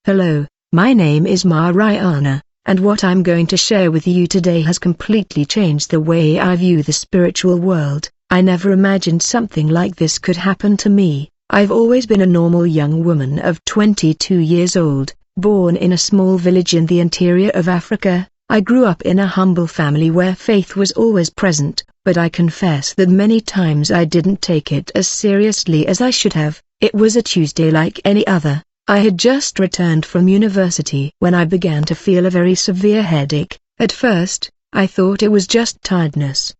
Hello, my name is Mariana, and what I'm going to share with you today has completely changed the way I view the spiritual world. I never imagined something like this could happen to me. I've always been a normal young woman of 22 years old, born in a small village in the interior of Africa. I grew up in a humble family where faith was always present, but I confess that many times I didn't take it as seriously as I should have. It was a Tuesday like any other. I had just returned from university when I began to feel a very severe headache. At first, I thought it was just tiredness,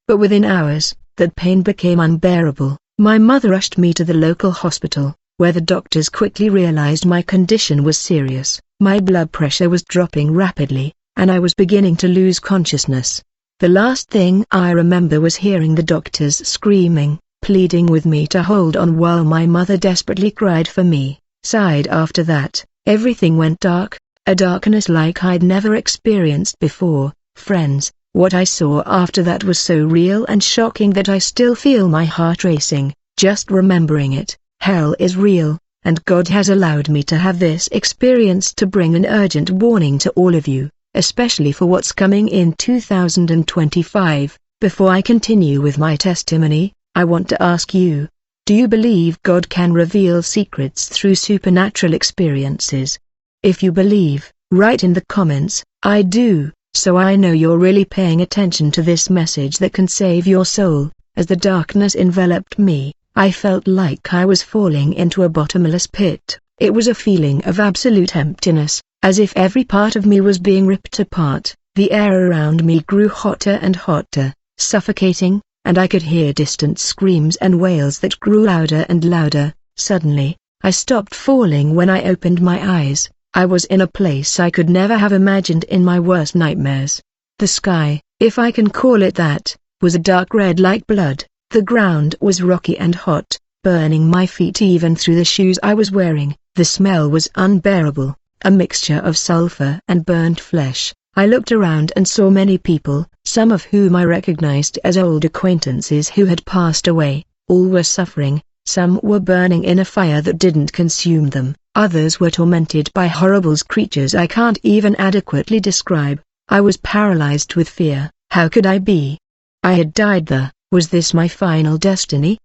but within hours, that pain became unbearable. My mother rushed me to the local hospital, where the doctors quickly realized my condition was serious. My blood pressure was dropping rapidly, and I was beginning to lose consciousness. The last thing I remember was hearing the doctors screaming, pleading with me to hold on while my mother desperately cried for me. Sighed. After that, everything went dark, a darkness like I'd never experienced before. Friends, what I saw after that was so real and shocking that I still feel my heart racing, just remembering it. Hell is real, and God has allowed me to have this experience to bring an urgent warning to all of you, especially for what's coming in 2025. Before I continue with my testimony, I want to ask you, do you believe God can reveal secrets through supernatural experiences? If you believe, write in the comments, I do, so I know you're really paying attention to this message that can save your soul. As the darkness enveloped me, I felt like I was falling into a bottomless pit. It was a feeling of absolute emptiness, as if every part of me was being ripped apart. The air around me grew hotter and hotter, suffocating, and I could hear distant screams and wails that grew louder and louder. Suddenly, I stopped falling when I opened my eyes. I was in a place I could never have imagined in my worst nightmares. The sky, if I can call it that, was a dark red like blood. The ground was rocky and hot, burning my feet even through the shoes I was wearing. The smell was unbearable, a mixture of sulfur and burnt flesh. I looked around and saw many people, some of whom I recognized as old acquaintances who had passed away. All were suffering, some were burning in a fire that didn't consume them, others were tormented by horrible creatures I can't even adequately describe. I was paralyzed with fear. How could I be? I had died there. Was this my final destiny?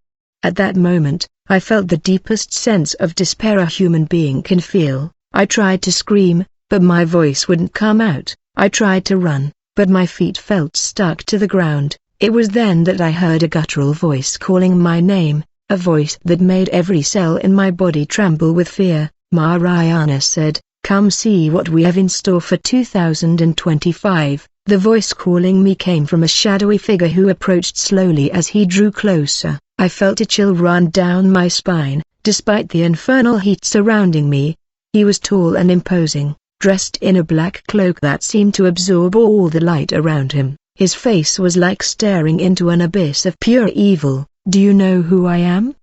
At that moment, I felt the deepest sense of despair a human being can feel. I tried to scream, but my voice wouldn't come out. I tried to run, but my feet felt stuck to the ground. It was then that I heard a guttural voice calling my name, a voice that made every cell in my body tremble with fear. Mariana said, "Come see what we have in store for 2025. The voice calling me came from a shadowy figure who approached slowly. As he drew closer, I felt a chill run down my spine, despite the infernal heat surrounding me. He was tall and imposing, dressed in a black cloak that seemed to absorb all the light around him. His face was like staring into an abyss of pure evil. "Do you know who I am?"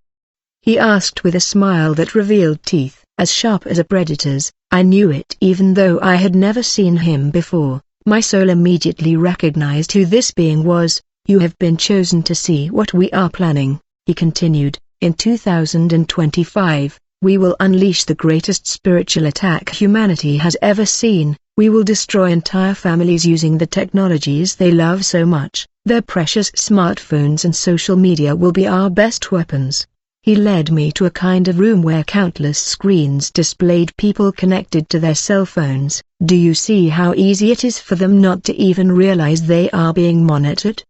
he asked with a smile that revealed teeth as sharp as a predator's. I knew it even though I had never seen him before. My soul immediately recognized who this being was. "You have been chosen to see what we are planning," he continued. "In 2025, we will unleash the greatest spiritual attack humanity has ever seen. We will destroy entire families using the technologies they love so much. Their precious smartphones and social media will be our best weapons." He led me to a kind of room where countless screens displayed people connected to their cell phones. "Do you see how easy it is for them not to even realize they are being monitored?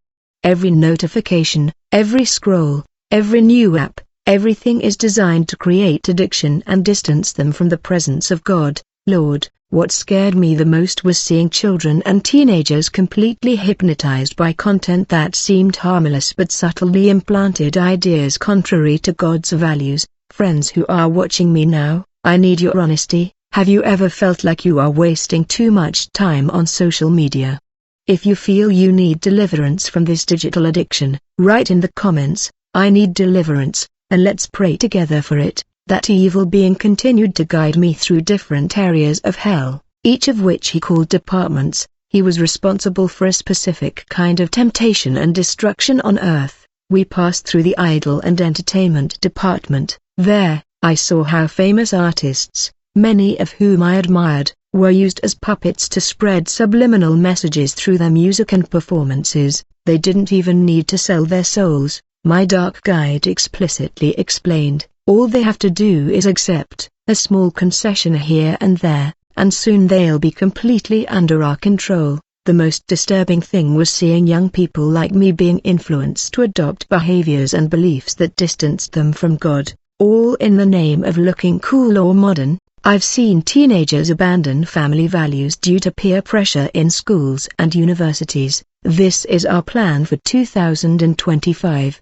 Every notification, every scroll, every new app, everything is designed to create addiction and distance them from the presence of God." Lord, what scared me the most was seeing children and teenagers completely hypnotized by content that seemed harmless but subtly implanted ideas contrary to God's values. Friends who are watching me now, I need your honesty. Have you ever felt like you are wasting too much time on social media? If you feel you need deliverance from this digital addiction, write in the comments, "I need deliverance," and let's pray together for it. That evil being continued to guide me through different areas of hell, each of which he called departments. He was responsible for a specific kind of temptation and destruction on earth. We passed through the idol and entertainment department. There, I saw how famous artists, many of whom I admired, were used as puppets to spread subliminal messages through their music and performances. They didn't even need to sell their souls, my dark guide explicitly explained. All they have to do is accept a small concession here and there, and soon they'll be completely under our control. The most disturbing thing was seeing young people like me being influenced to adopt behaviors and beliefs that distanced them from God, all in the name of looking cool or modern. I've seen teenagers abandon family values due to peer pressure in schools and universities. This is our plan for 2025.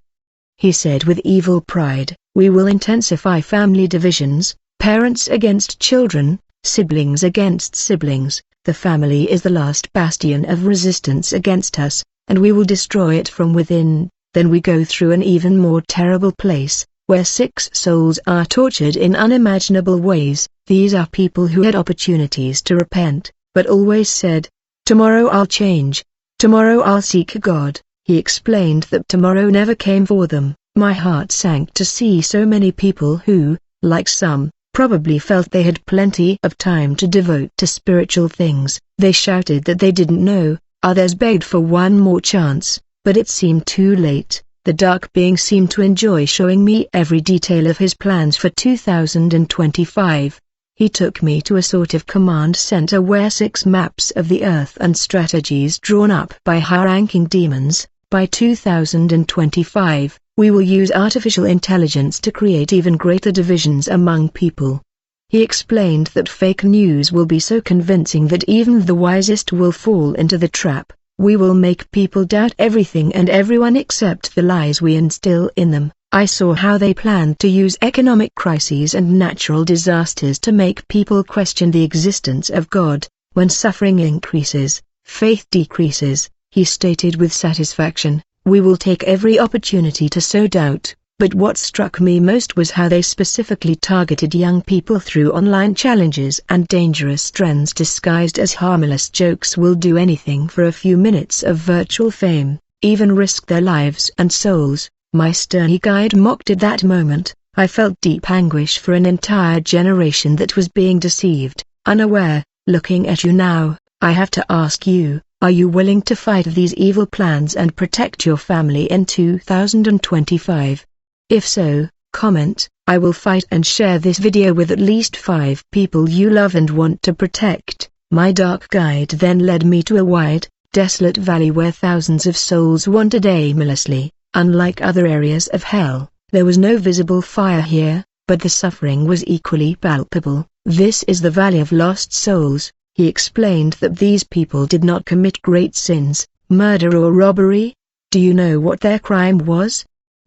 He said with evil pride. We will intensify family divisions, parents against children, siblings against siblings. The family is the last bastion of resistance against us, and we will destroy it from within. Then we go through an even more terrible place, where sick souls are tortured in unimaginable ways. These are people who had opportunities to repent, but always said, "Tomorrow I'll change. Tomorrow I'll seek God." He explained that tomorrow never came for them. My heart sank to see so many people who, like some, probably felt they had plenty of time to devote to spiritual things. They shouted that they didn't know, others begged for one more chance, but it seemed too late. The dark being seemed to enjoy showing me every detail of his plans for 2025. He took me to a sort of command center where 6 maps of the earth and strategies drawn up by high-ranking demons. By 2025, we will use artificial intelligence to create even greater divisions among people. He explained that fake news will be so convincing that even the wisest will fall into the trap. We will make people doubt everything and everyone except the lies we instill in them. I saw how they planned to use economic crises and natural disasters to make people question the existence of God. When suffering increases, faith decreases, he stated with satisfaction. We will take every opportunity to sow doubt, but what struck me most was how they specifically targeted young people through online challenges and dangerous trends disguised as harmless jokes. Will do anything for a few minutes of virtual fame, even risk their lives and souls. My stern guide mocked at that moment. I felt deep anguish for an entire generation that was being deceived, unaware. Looking at you now, I have to ask you, are you willing to fight these evil plans and protect your family in 2025? If so, comment. I will fight and share this video with at least 5 people you love and want to protect. My dark guide then led me to a wide, desolate valley where thousands of souls wandered aimlessly. Unlike other areas of hell, there was no visible fire here, but the suffering was equally palpable. This is the Valley of Lost Souls. He explained that these people did not commit great sins, murder or robbery. Do you know what their crime was?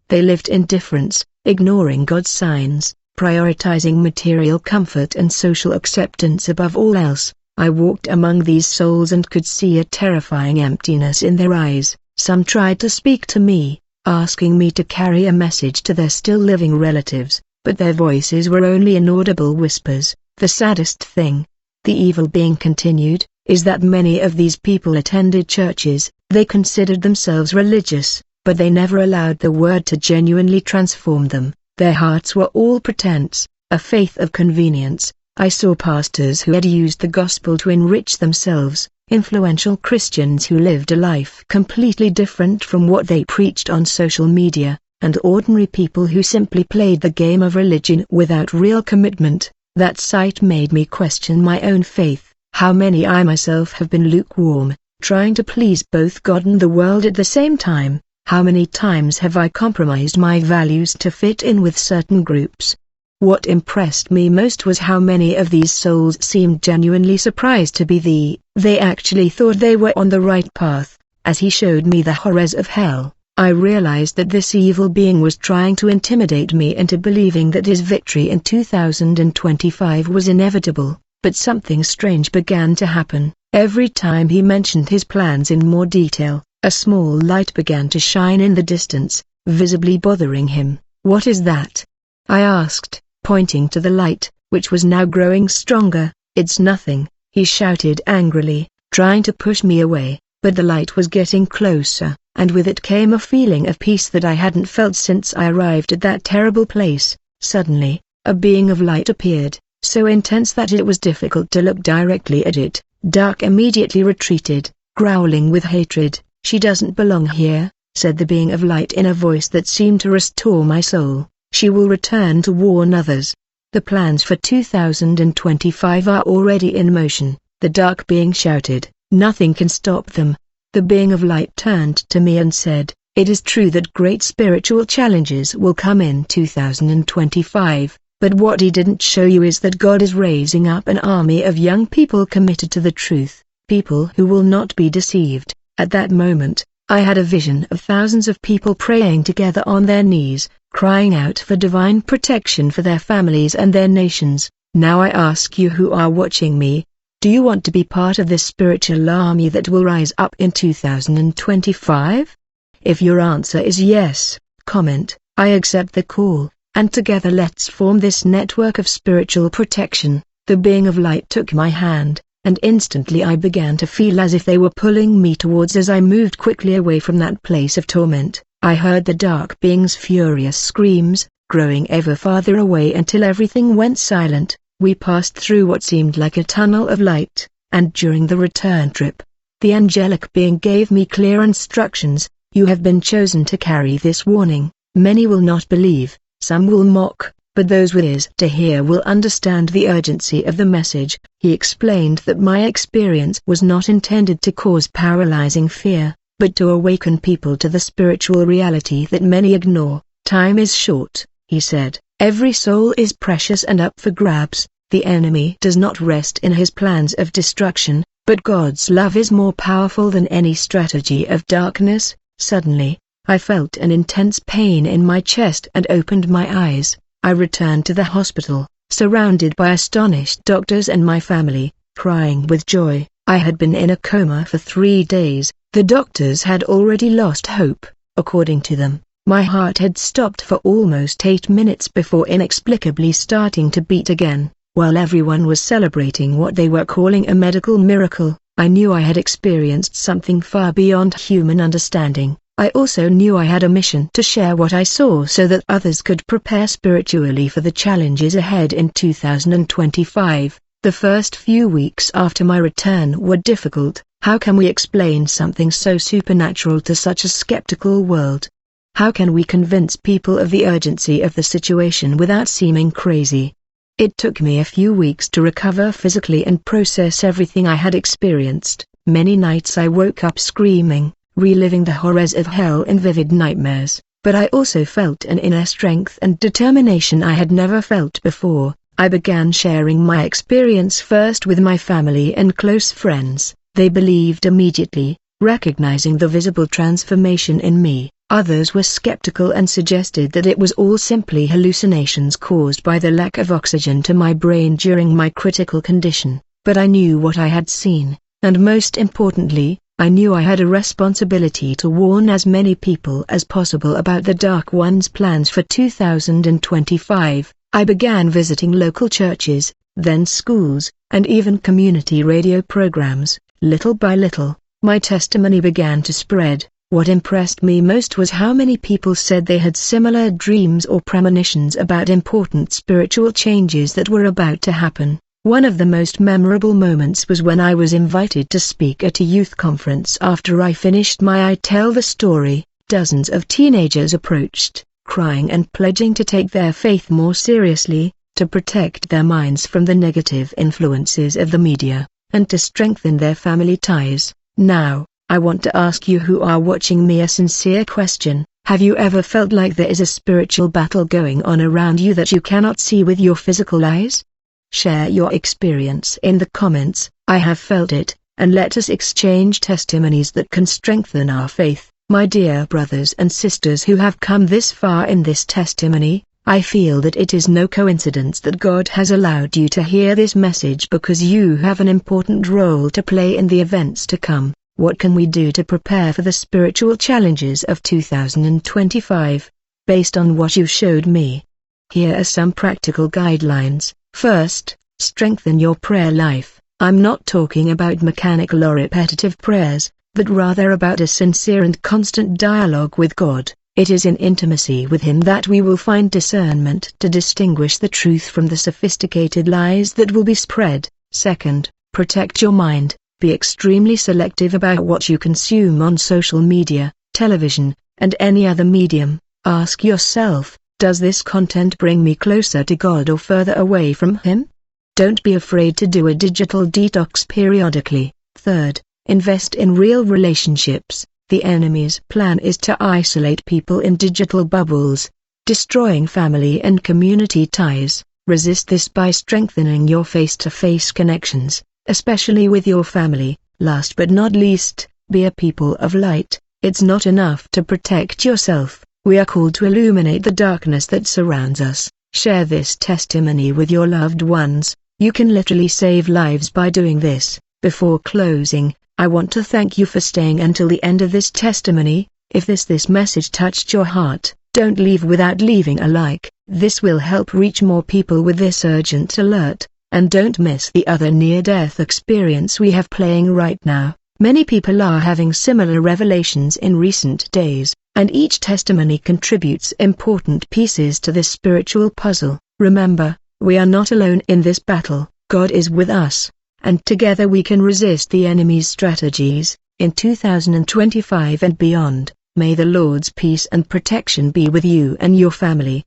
They lived in indifference, ignoring God's signs, prioritizing material comfort and social acceptance above all else. I walked among these souls and could see a terrifying emptiness in their eyes. Some tried to speak to me, asking me to carry a message to their still living relatives, but their voices were only inaudible whispers. The saddest thing, the evil being continued, is that many of these people attended churches. They considered themselves religious, but they never allowed the word to genuinely transform them. Their hearts were all pretense, a faith of convenience. I saw pastors who had used the gospel to enrich themselves, influential Christians who lived a life completely different from what they preached on social media, and ordinary people who simply played the game of religion without real commitment. That sight made me question my own faith. How many I myself have been lukewarm, trying to please both God and the world at the same time. How many times have I compromised my values to fit in with certain groups? What impressed me most was how many of these souls seemed genuinely surprised to be they actually thought they were on the right path. As he showed me the horrors of hell, I realized that this evil being was trying to intimidate me into believing that his victory in 2025 was inevitable. But something strange began to happen. Every time he mentioned his plans in more detail, a small light began to shine in the distance, visibly bothering him. "What is that?" I asked, pointing to the light, which was now growing stronger. "It's nothing," he shouted angrily, trying to push me away, but the light was getting closer, and with it came a feeling of peace that I hadn't felt since I arrived at that terrible place. Suddenly, a being of light appeared, so intense that it was difficult to look directly at it. Dark immediately retreated, growling with hatred. "She doesn't belong here," said the being of light in a voice that seemed to restore my soul. "She will return to warn others. The plans for 2025 are already in motion," the dark being shouted. "Nothing can stop them." The being of light turned to me and said, "It is true that great spiritual challenges will come in 2025. But what he didn't show you is that God is raising up an army of young people committed to the truth, people who will not be deceived." At that moment, I had a vision of thousands of people praying together on their knees, crying out for divine protection for their families and their nations. Now I ask you who are watching me, do you want to be part of this spiritual army that will rise up in 2025? If your answer is yes, comment, "I accept the call," and together let's form this network of spiritual protection. The being of light took my hand, and instantly I began to feel as if they were pulling me towards. As I moved quickly away from that place of torment, I heard the dark being's furious screams, growing ever farther away until everything went silent. We passed through what seemed like a tunnel of light, and during the return trip, the angelic being gave me clear instructions. "You have been chosen to carry this warning. Many will not believe, some will mock, but those with ears to hear will understand the urgency of the message." He explained that my experience was not intended to cause paralyzing fear, but to awaken people to the spiritual reality that many ignore. "Time is short," he said. "Every soul is precious and up for grabs. The enemy does not rest in his plans of destruction, but God's love is more powerful than any strategy of darkness." Suddenly, I felt an intense pain in my chest and opened my eyes. I returned to the hospital, surrounded by astonished doctors and my family, crying with joy. I had been in a coma for 3 days. The doctors had already lost hope. According to them, my heart had stopped for almost 8 minutes before inexplicably starting to beat again. While everyone was celebrating what they were calling a medical miracle, I knew I had experienced something far beyond human understanding. I also knew I had a mission to share what I saw so that others could prepare spiritually for the challenges ahead in 2025. The first few weeks after my return were difficult. How can we explain something so supernatural to such a skeptical world? How can we convince people of the urgency of the situation without seeming crazy? It took me a few weeks to recover physically and process everything I had experienced. Many nights I woke up screaming, reliving the horrors of hell in vivid nightmares, but I also felt an inner strength and determination I had never felt before. I began sharing my experience first with my family and close friends. They believed immediately, recognizing the visible transformation in me. Others were skeptical and suggested that it was all simply hallucinations caused by the lack of oxygen to my brain during my critical condition. But I knew what I had seen, and most importantly, I knew I had a responsibility to warn as many people as possible about the Dark One's plans for 2025. I began visiting local churches, then schools, and even community radio programs. Little by little, my testimony began to spread. What impressed me most was how many people said they had similar dreams or premonitions about important spiritual changes that were about to happen. One of the most memorable moments was when I was invited to speak at a youth conference after I finished my I Tell the Story. Dozens of teenagers approached, crying and pledging to take their faith more seriously, to protect their minds from the negative influences of the media, and to strengthen their family ties. Now, I want to ask you who are watching me a sincere question. Have you ever felt like there is a spiritual battle going on around you that you cannot see with your physical eyes? Share your experience in the comments. I have felt it, and let us exchange testimonies that can strengthen our faith. My dear brothers and sisters who have come this far in this testimony, I feel that it is no coincidence that God has allowed you to hear this message because you have an important role to play in the events to come. What can we do to prepare for the spiritual challenges of 2025? Based on what you showed me, here are some practical guidelines. First, strengthen your prayer life. I'm not talking about mechanical or repetitive prayers, but rather about a sincere and constant dialogue with God. It is in intimacy with Him that we will find discernment to distinguish the truth from the sophisticated lies that will be spread. Second, protect your mind. Be extremely selective about what you consume on social media, television, and any other medium. Ask yourself, does this content bring me closer to God or further away from Him? Don't be afraid to do a digital detox periodically. Third, invest in real relationships. The enemy's plan is to isolate people in digital bubbles, destroying family and community ties. Resist this by strengthening your face-to-face connections, especially with your family. Last but not least, be a people of light. It's not enough to protect yourself. We are called to illuminate the darkness that surrounds us. Share this testimony with your loved ones. You can literally save lives by doing this. Before closing, I want to thank you for staying until the end of this testimony. If this message touched your heart, don't leave without leaving a like. This will help reach more people with this urgent alert. And don't miss the other near-death experience we have playing right now. Many people are having similar revelations in recent days, and each testimony contributes important pieces to this spiritual puzzle. Remember, we are not alone in this battle. God is with us, and together we can resist the enemy's strategies. In 2025 and beyond, may the Lord's peace and protection be with you and your family.